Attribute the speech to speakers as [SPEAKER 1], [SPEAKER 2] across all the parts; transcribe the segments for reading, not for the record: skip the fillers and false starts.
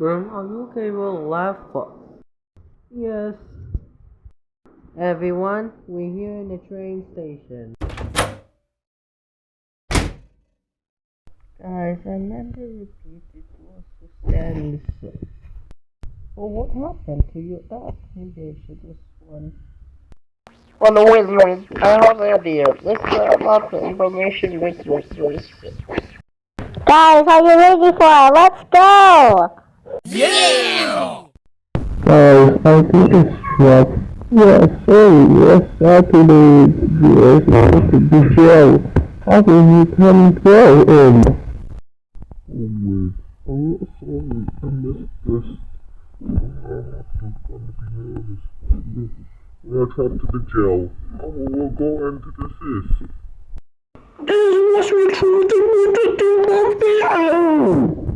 [SPEAKER 1] Are you okay with laugh? Yes. Everyone, we're here in the train station. Guys, I remember repeated was to stand so. Well, what happened to your app? Maybe I should just one.
[SPEAKER 2] Oh no, wait, I have an idea. Let's get lots of information with you.
[SPEAKER 3] Guys, are you ready for it? Let's go!
[SPEAKER 4] Yeah!
[SPEAKER 5] Guys, I think it's rough. Yes, sorry, yes, Saturday, yes, to the jail. How can you come go in? Oh wait, I'm sorry, I missed this. I'm gonna be nervous. We'll come to the jail. We'll go into this. This is what we truly want to do on video!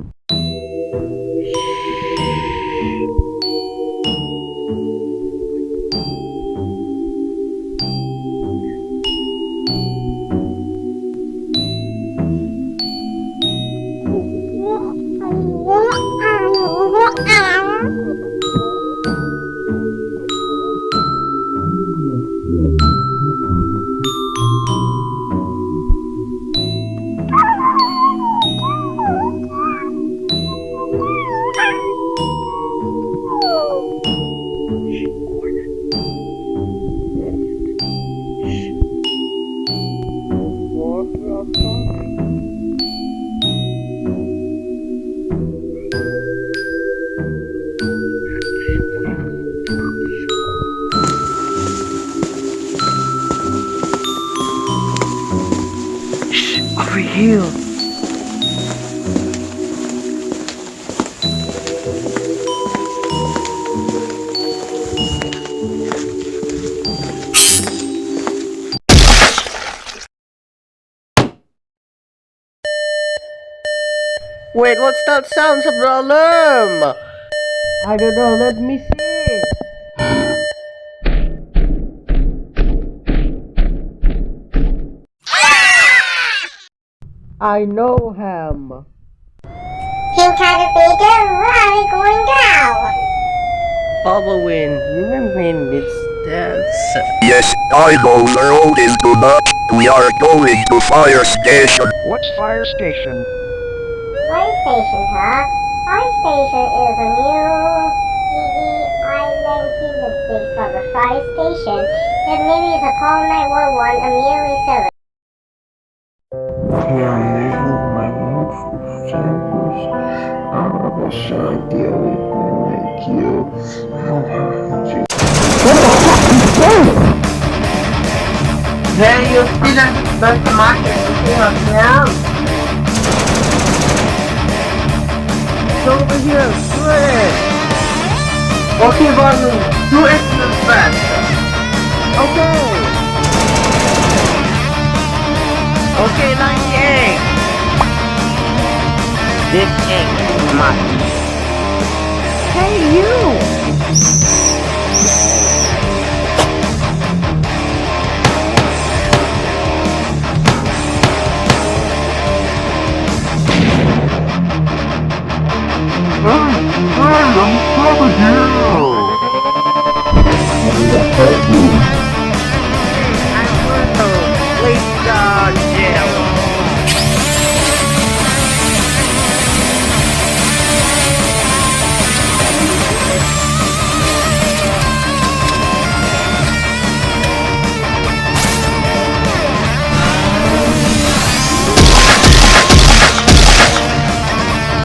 [SPEAKER 1] Over here. Wait, what's that sounds of the alarm? I don't know, let me see. I know him.
[SPEAKER 3] Pink Caterpillar, where are we going now?
[SPEAKER 1] Halloween, remember it's dance.
[SPEAKER 6] Yes, I know the road is good up. We are going to fire station.
[SPEAKER 4] What's fire station?
[SPEAKER 3] Fire station, huh? Fire station is a new island human space from the fire station. It maybe it's a call 911 immediately service.
[SPEAKER 5] Yeah, my move for service. I have a side deal with you.
[SPEAKER 1] Hey, you didn't back to market. Yeah. It's over here, quick. Okay, Barney, do it fast. Okay. Okay, 98. This ain't mine. Hey, you!